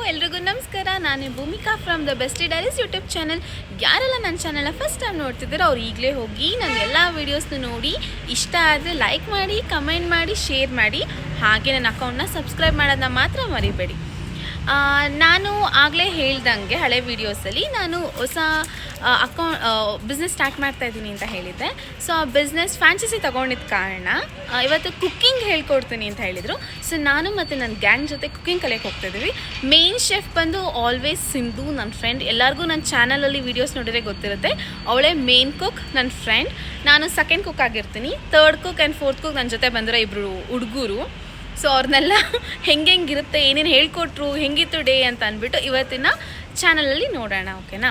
ಎಲ್ರಿಗೂ ನಮಸ್ಕಾರ. ನಾನು Bhumika from the best diaries YouTube channel. ಯಾರೆಲ್ಲ ನನ್ನ ಚಾನಲ್ನ ಫಸ್ಟ್ ಟೈಮ್ ನೋಡ್ತಿದ್ದೀರೋ ಅವ್ರು ಈಗಲೇ ಹೋಗಿ ನನ್ನ ಎಲ್ಲ ವೀಡಿಯೋಸ್ನ ನೋಡಿ ಇಷ್ಟ ಆದರೆ ಲೈಕ್ ಮಾಡಿ, ಕಮೆಂಟ್ ಮಾಡಿ, ಶೇರ್ ಮಾಡಿ. ಹಾಗೆ ನನ್ನ ಅಕೌಂಟ್ನ ಸಬ್ಸ್ಕ್ರೈಬ್ ಮಾಡೋದನ್ನ ಮಾತ್ರ ಮರಿಬೇಡಿ. ನಾನು ಆಗಲೇ ಹೇಳ್ದಂಗೆ ಹಳೆ ವೀಡಿಯೋಸಲ್ಲಿ ನಾನು ಹೊಸ ಬಿಸ್ನೆಸ್ ಸ್ಟಾರ್ಟ್ ಮಾಡ್ತಾಯಿದ್ದೀನಿ ಅಂತ ಹೇಳಿದ್ದೆ. ಸೊ ಆ ಬಿಸ್ನೆಸ್ ಫ್ರಾಂಚೈಸಿ ತೊಗೊಂಡಿದ್ದ ಕಾರಣ ಇವತ್ತು ಕುಕ್ಕಿಂಗ್ ಹೇಳ್ಕೊಡ್ತೀನಿ ಅಂತ ಹೇಳಿದರು. ಸೊ ನಾನು ಮತ್ತು ನನ್ನ ಗ್ಯಾಂಗ್ ಜೊತೆ ಕುಕ್ಕಿಂಗ್ ಕಲಿಯಕ್ಕೆ ಹೋಗ್ತಾಯಿದ್ದೀವಿ. ಮೇನ್ ಶೆಫ್ ಬಂದು ಆಲ್ವೇಸ್ ಸಿಂಧು, ನನ್ನ ಫ್ರೆಂಡ್. ಎಲ್ಲರಿಗೂ ನನ್ನ ಚಾನಲಲ್ಲಿ ವೀಡಿಯೋಸ್ ನೋಡಿದ್ರೆ ಗೊತ್ತಿರುತ್ತೆ. ಅವಳೇ ಮೇನ್ ಕುಕ್, ನನ್ನ ಫ್ರೆಂಡ್. ನಾನು ಸೆಕೆಂಡ್ ಕುಕ್ ಆಗಿರ್ತೀನಿ. Third cook and fourth cook ನನ್ನ ಜೊತೆ ಬಂದಿರೋ ಇಬ್ಬರು ಹುಡುಗರು. ಸೊ ಅವ್ರನ್ನೆಲ್ಲ ಹೆಂಗಿರುತ್ತೆ, ಏನೇನು ಹೇಳ್ಕೊಟ್ರು, ಹೆಂಗಿತ್ತು ಡೇ ಅಂತ ಅಂದ್ಬಿಟ್ಟು ಇವತ್ತಿನ ಚಾನಲಲ್ಲಿ ನೋಡೋಣ. ಓಕೆನಾ?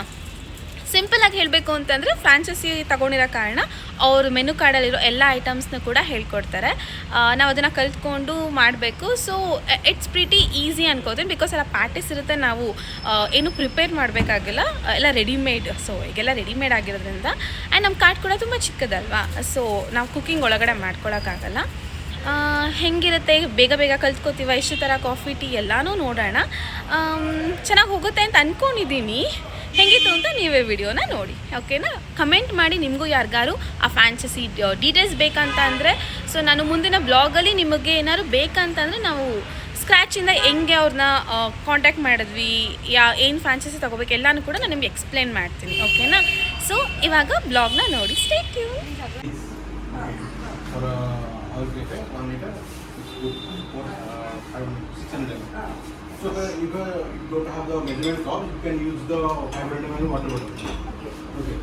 ಸಿಂಪಲಾಗಿ ಹೇಳಬೇಕು ಅಂತಂದರೆ ಫ್ರಾಂಚೈಸಿ ತೊಗೊಂಡಿರೋ ಕಾರಣ ಅವರು ಮೆನು ಕಾರ್ಡಲ್ಲಿರೋ ಎಲ್ಲ ಐಟಮ್ಸ್ನ ಕೂಡ ಹೇಳ್ಕೊಡ್ತಾರೆ. ನಾವು ಅದನ್ನು ಕಲ್ತ್ಕೊಂಡು ಮಾಡಬೇಕು. ಸೊ ಇಟ್ಸ್ ಪ್ರಿಟಿ ಈಸಿ ಅನ್ಕೋತೀನಿ. ಬಿಕಾಸ್ ಎಲ್ಲ ಪ್ಯಾಟಿಸ್ ಇರುತ್ತೆ, ನಾವು ಏನು ಪ್ರಿಪೇರ್ ಮಾಡಬೇಕಾಗಿಲ್ಲ, ಎಲ್ಲ ರೆಡಿಮೇಡ್. ಸೊ ಈಗೆಲ್ಲ ರೆಡಿಮೇಡ್ ಆಗಿರೋದ್ರಿಂದ ಆ್ಯಂಡ್ ನಮ್ಮ ಕಾರ್ಟ್ ಕೂಡ ತುಂಬ ಚಿಕ್ಕದಲ್ವಾ. ಸೊ ನಾವು ಕುಕ್ಕಿಂಗ್ ಒಳಗಡೆ ಮಾಡ್ಕೊಳಕ್ಕಾಗಲ್ಲ. ಹೆಂಗಿರುತ್ತೆ, ಬೇಗ ಬೇಗ ಕಲ್ತ್ಕೋತೀವ, ಎಷ್ಟು ಥರ ಕಾಫಿ ಟೀ ಎಲ್ಲನೂ ನೋಡೋಣ. ಚೆನ್ನಾಗಿ ಹೋಗುತ್ತೆ ಅಂತ ಅಂದ್ಕೊಂಡಿದ್ದೀನಿ. ಹೆಂಗಿತ್ತು ಅಂತ ನೀವೇ ವಿಡಿಯೋನ ನೋಡಿ. ಓಕೆನಾ? ಕಮೆಂಟ್ ಮಾಡಿ ನಿಮಗೂ ಯಾರಿಗಾರು ಆ ಫ್ರಾಂಚೈಸಿ ಡೀಟೇಲ್ಸ್ ಬೇಕಂತ ಅಂದರೆ. ಸೊ ನಾನು ಮುಂದಿನ ಬ್ಲಾಗಲ್ಲಿ ನಿಮಗೆ ಏನಾದ್ರು ಬೇಕಂತಂದರೆ ನಾವು ಸ್ಕ್ರ್ಯಾಚಿಂದ ಹೆಂಗೆ ಅವ್ರನ್ನ ಕಾಂಟ್ಯಾಕ್ಟ್ ಮಾಡಿದ್ವಿ, ಏನು ಫ್ರಾಂಚೈಸಿ ತೊಗೋಬೇಕು ಎಲ್ಲನೂ ಕೂಡ ನಾನು ನಿಮಗೆ ಎಕ್ಸ್ಪ್ಲೇನ್ ಮಾಡ್ತೀನಿ. ಓಕೆನಾ? ಸೊ ಇವಾಗ ಬ್ಲಾಗ್ನ ನೋಡಿ. Stay tune. Our cafe 1 liter is good for 600 ml. So if you don't have the measurement cup, you can use the 500 ml water bottle. Okay.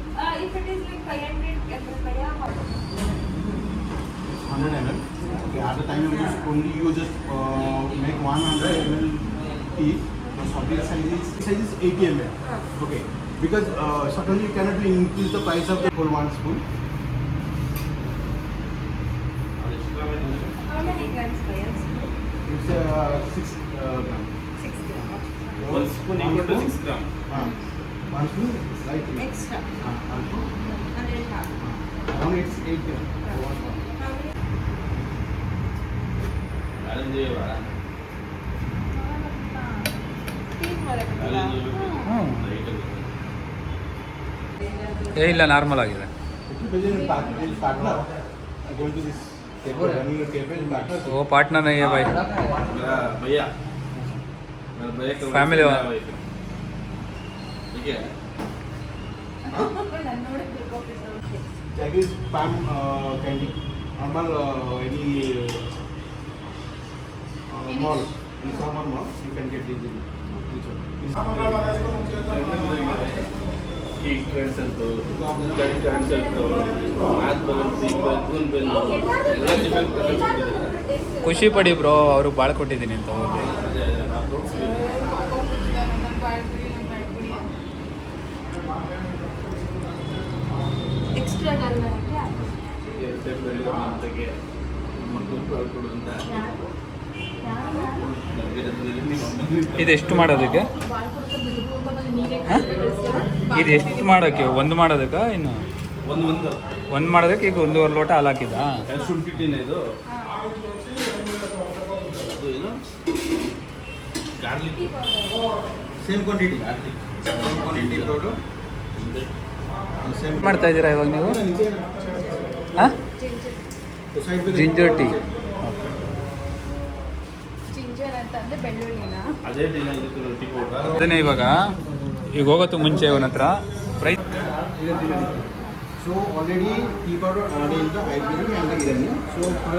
If it is like 500 ml, 100 ml. Okay. At the time you just make 100 ml tea. The sorry size is 80 ml. Okay. Because certainly you cannot increase the price of the whole 1 spoon. how many grams per spoon? It's 6 grams. 6 grams. 1 spoon equal to 6 grams. 1 spoon slightly Extra. 1 spoon. 100 half. Around it's 8 grams. How many? Arrange cheyala. Steam ಮಾಡಬೇಕಲ್ಲ. ಇಲ್ಲ normal ಆಗಿದೆ. Partner, going to this table, running your table in partner. वो partner नहीं है भाई, मेरा भैया का Family वाला वाला। ठीक है. ನಾನು ನೋಡಬೇಕು. That is palm candy. Normal any mall, in normal mall, you can get easily. ಈ ಟ್ರೆಂಡ್ಸ್ ಅಂತ ಸ್ಟಡಿ ಟ್ರೆಂಡ್ಸ್ ಅಂತ ಮ್ಯಾಥ್ ಬಲನ್ಸ್ ಸ್ಪೂನ್ ಪೆನ್ ಎಲ್ಲ ಡಿಫರೆಂಟ್ ಖುಷಿ ಪಡಿ ಬ್ರೋ, ಅವ್ರಿಗೆ ಭಾಳ ಕೊಟ್ಟಿದ್ದೀನಿ ಅಂತ ಹೋಗಿ. ಎಕ್ಸ್ಟ್ರಾ ಡಲ್ಲ ಅಂತಾಗೆ ಕೊಡು ಅಂತ ಇದು ಎಷ್ಟು ಮಾಡೋದಕ್ಕೆ? ಇದು ಎಷ್ಟು ಮಾಡೋಕ್ಕೆ? ಒಂದು ಮಾಡೋದಕ್ಕೆ? ಇನ್ನು ಒಂದು ಮಾಡೋದಕ್ಕೆ ಈಗ 1.5 ಲೋಟ ಹಾಲು ಹಾಕಿದ. ಶುಂಠಿ ಟೀನ ಇದು ಅದು ಏನು garlic Same quantity. Same quantity total. Same. ಮಾಡ್ತಾ ಇದ್ದೀರಾ ಇವಾಗ ನೀವು? ಹಾಂ, ಜಿಂಜರ್ ಟೀ. ಜಿಂಜರ್ ಅಂತಂದ್ರೆ ಬೆಳ್ಳುಳ್ಳಿನ. ಅದೇ ಟೀನ ಇದಕ್ಕೆ ಟೀ ಪೌಡರ್ ಅದನ್ನೇ ಇವಾಗ ಈಗ ಹೋಗೋದು ಮುಂಚೆ ಅವನ ಹತ್ರ price. So already tea powder added in the Ayurvedic and the Irani. So for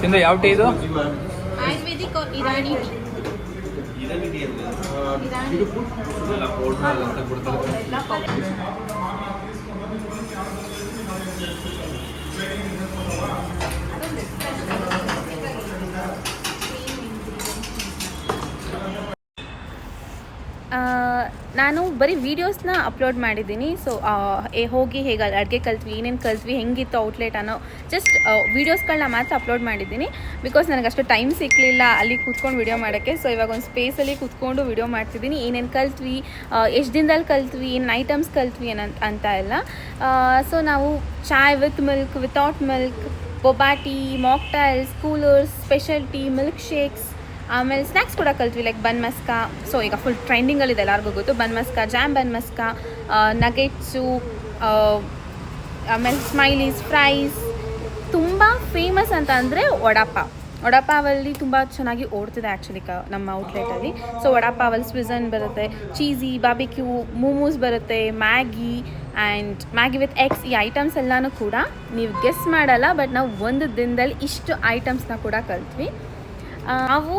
ಇಂದ ಯಾವ ಟೀ ಇದು? ಆಯುರ್ವೇದಿಕ್ ಇರಾನಿ ಟೀ. ಇದಕ್ಕೆ ಟೀ ಅಂತ ಇರಾನಿ ಎಲ್ಲ ಪೌಡರ್ ಅಂತ ಕೊಡ್ತಾರೆ. ನಾನು ಬರೀ ವೀಡಿಯೋಸ್ನ ಅಪ್ಲೋಡ್ ಮಾಡಿದ್ದೀನಿ. ಸೊ ಹೋಗಿ ಹೇಗೆ ಅಡುಗೆ ಕಲ್ತ್ವಿ, ಏನೇನು ಕಲ್ತ್ವಿ, ಹೆಂಗಿತ್ತು ಔಟ್ಲೆಟ್ ಅನ್ನೋ ಜಸ್ಟ್ ವೀಡಿಯೋಸ್ಗಳನ್ನ ಮಾತ್ರ ಅಪ್ಲೋಡ್ ಮಾಡಿದ್ದೀನಿ. ಬಿಕಾಸ್ ನನಗಷ್ಟು ಟೈಮ್ ಸಿಕ್ಕಲಿಲ್ಲ ಅಲ್ಲಿ ಕೂತ್ಕೊಂಡು ವೀಡಿಯೋ ಮಾಡೋಕ್ಕೆ. ಸೊ ಇವಾಗ ಒಂದು ಸ್ಪೇಸಲ್ಲಿ ಕೂತ್ಕೊಂಡು ವೀಡಿಯೋ ಮಾಡ್ತಿದ್ದೀನಿ. ಏನೇನು ಕಲ್ತ್ವಿ, ಎಷ್ಟು ದಿನದಲ್ಲಿ ಕಲ್ತ್ವಿ, ಏನು ಐಟಮ್ಸ್ ಕಲ್ತ್ವಿ ಅಂತ ಎಲ್ಲ. ಸೊ ನಾವು chai with milk, without milk, boba tea, mocktails, coolers, special tea, milk shakes, ಆಮೇಲೆ ಸ್ನ್ಯಾಕ್ಸ್ ಕೂಡ ಕಲ್ತ್ವಿ ಲೈಕ್ ಬನ್ ಮಸ್ಕಾ. ಸೊ ಈಗ ಫುಲ್ ಟ್ರೆಂಡಿಂಗಲ್ಲಿದೆ, ಎಲ್ಲರಿಗೂ ಗೊತ್ತು ಬನ್ ಮಸ್ಕಾ, ಜಾಮ್ ಬನ್ ಮಸ್ಕಾ, ನಗೆಟ್ಸು, ಆಮೇಲೆ ಸ್ಮೈಲೀಸ್, ಫ್ರೈಸ್. ತುಂಬ ಫೇಮಸ್ ಅಂತ ಅಂದರೆ ವಡಾಪಾವಲ್ಲಿ ತುಂಬ ಚೆನ್ನಾಗಿ ಓಡ್ತಿದೆ ಆ್ಯಕ್ಚುಲಿ ನಮ್ಮ ಔಟ್ಲೆಟಲ್ಲಿ. ಸೊ ವಡಾಪಾವಲ್ಲಿ ಸ್ವಿಝನ್ ಬರುತ್ತೆ, ಚೀಸಿ, ಬಾರ್ಬಿಕ್ಯೂ, ಮೋಮೋಸ್ ಬರುತ್ತೆ, Maggi and Maggi with eggs. ಈ ಐಟಮ್ಸ್ ಎಲ್ಲನೂ ಕೂಡ ನೀವು ಗೆಸ್ ಮಾಡಲ್ಲ, ಬಟ್ ನಾವು ಒಂದು ದಿನದಲ್ಲಿ ಇಷ್ಟು ಐಟಮ್ಸ್ನ ಕೂಡ ಕಲ್ತ್ವಿ. ನಾವು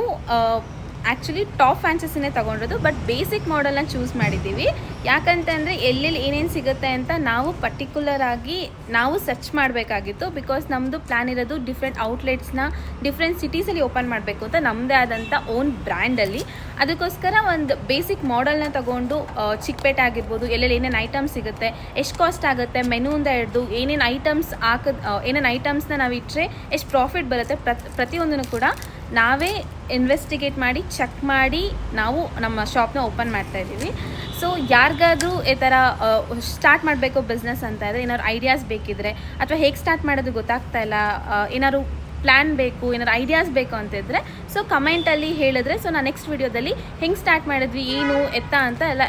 ಆ್ಯಕ್ಚುಲಿ ಟಾಪ್ ಫ್ಯಾನ್ಸಸಿನೇ ತೊಗೊಂಡಿರೋದು, ಬಟ್ ಬೇಸಿಕ್ ಮಾಡೆಲ್ನ ಚೂಸ್ ಮಾಡಿದ್ದೀವಿ. ಯಾಕಂತಂದರೆ ಎಲ್ಲೆಲ್ಲಿ ಏನೇನು ಸಿಗುತ್ತೆ ಅಂತ ನಾವು ಪರ್ಟಿಕ್ಯುಲರ್ ಆಗಿ ನಾವು ಸರ್ಚ್ ಮಾಡಬೇಕಾಗಿತ್ತು. ಬಿಕಾಸ್ ನಮ್ಮದು ಪ್ಲ್ಯಾನ್ ಇರೋದು ಡಿಫ್ರೆಂಟ್ ಔಟ್ಲೆಟ್ಸ್ನ ಡಿಫ್ರೆಂಟ್ ಸಿಟೀಸಲ್ಲಿ ಓಪನ್ ಮಾಡಬೇಕು ಅಂತ, ನಮ್ಮದೇ ಆದಂಥ ಓನ್ ಬ್ರ್ಯಾಂಡಲ್ಲಿ. ಅದಕ್ಕೋಸ್ಕರ ಒಂದು ಬೇಸಿಕ್ ಮಾಡೆಲ್ನ ತೊಗೊಂಡು ಚಿಕ್ಕಪೇಟೆ ಆಗಿರ್ಬೋದು, ಎಲ್ಲೆಲ್ಲಿ ಏನೇನು ಐಟಮ್ಸ್ ಸಿಗುತ್ತೆ, ಎಷ್ಟು ಕಾಸ್ಟ್ ಆಗುತ್ತೆ, ಮೆನುಯಿಂದ ಹಿಡಿದು ಏನೇನು ಐಟಮ್ಸ್ನ ನಾವು ಇಟ್ಟರೆ ಎಷ್ಟು ಪ್ರಾಫಿಟ್ ಬರುತ್ತೆ, ಪ್ರತಿಯೊಂದನ್ನು ಕೂಡ ನಾವೇ ಇನ್ವೆಸ್ಟಿಗೇಟ್ ಮಾಡಿ ಚೆಕ್ ಮಾಡಿ ನಾವು ನಮ್ಮ ಶಾಪ್ನ ಓಪನ್ ಮಾಡ್ತಾಯಿದ್ದೀವಿ. ಸೊ ಯಾರಿಗಾದ್ರೂ ಈ ಥರ ಸ್ಟಾರ್ಟ್ ಮಾಡಬೇಕು ಬಿಸ್ನೆಸ್ ಅಂತ ಇದ್ದರೆ, ಏನಾದ್ರು ಐಡಿಯಾಸ್ ಬೇಕಿದ್ರೆ, ಅಥವಾ ಹೇಗೆ ಸ್ಟಾರ್ಟ್ ಮಾಡೋದು ಗೊತ್ತಾಗ್ತಾ ಇಲ್ಲ, ಏನಾದ್ರು ಪ್ಲ್ಯಾನ್ ಬೇಕು, ಏನಾದ್ರು ಐಡಿಯಾಸ್ ಬೇಕು ಅಂತಿದ್ರೆ, ಸೊ ಕಮೆಂಟಲ್ಲಿ ಹೇಳಿದ್ರೆ ಸೊ ನಾನು ನೆಕ್ಸ್ಟ್ ವೀಡಿಯೋದಲ್ಲಿ ಹೆಂಗೆ ಸ್ಟಾರ್ಟ್ ಮಾಡಿದ್ವಿ, ಏನು ಎತ್ತ ಅಂತ ಎಲ್ಲ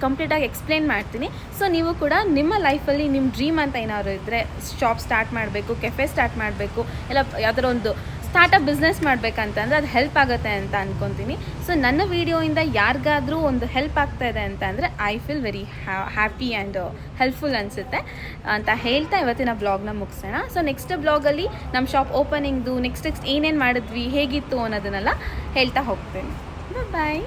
ಕಂಪ್ಲೀಟಾಗಿ ಎಕ್ಸ್ಪ್ಲೇನ್ ಮಾಡ್ತೀನಿ. ಸೊ ನೀವು ಕೂಡ ನಿಮ್ಮ ಲೈಫಲ್ಲಿ ನಿಮ್ಮ ಡ್ರೀಮ್ ಅಂತ ಏನಾದ್ರು ಇದ್ದರೆ, ಶಾಪ್ ಸ್ಟಾರ್ಟ್ ಮಾಡಬೇಕು, ಕೆಫೆ ಸ್ಟಾರ್ಟ್ ಮಾಡಬೇಕು, ಎಲ್ಲ ಯಾವ್ದಾರ ಒಂದು ಸ್ಟಾರ್ಟಪ್ ಬಿಸ್ನೆಸ್ ಮಾಡಬೇಕಂತಂದರೆ ಅದು ಹೆಲ್ಪ್ ಆಗುತ್ತೆ ಅಂತ ಅಂದ್ಕೊತೀನಿ. ಸೊ ನನ್ನ ವೀಡಿಯೋಯಿಂದ ಯಾರಿಗಾದರೂ ಒಂದು ಹೆಲ್ಪ್ ಆಗ್ತಾ ಇದೆ ಅಂತ ಅಂದರೆ I feel very happy and helpful ಅನಿಸುತ್ತೆ ಅಂತ ಹೇಳ್ತಾ ಇವತ್ತಿನ ಬ್ಲಾಗ್ನ ಮುಗಿಸೋಣ. ಸೊ ನೆಕ್ಸ್ಟ್ ಬ್ಲಾಗಲ್ಲಿ ನಮ್ಮ ಶಾಪ್ ಓಪನಿಂಗ್ದು ನೆಕ್ಸ್ಟ್ ಏನೇನು ಮಾಡಿದ್ವಿ, ಹೇಗಿತ್ತು ಅನ್ನೋದನ್ನೆಲ್ಲ ಹೇಳ್ತಾ ಹೋಗ್ತೇನೆ. ಬಾಯ್.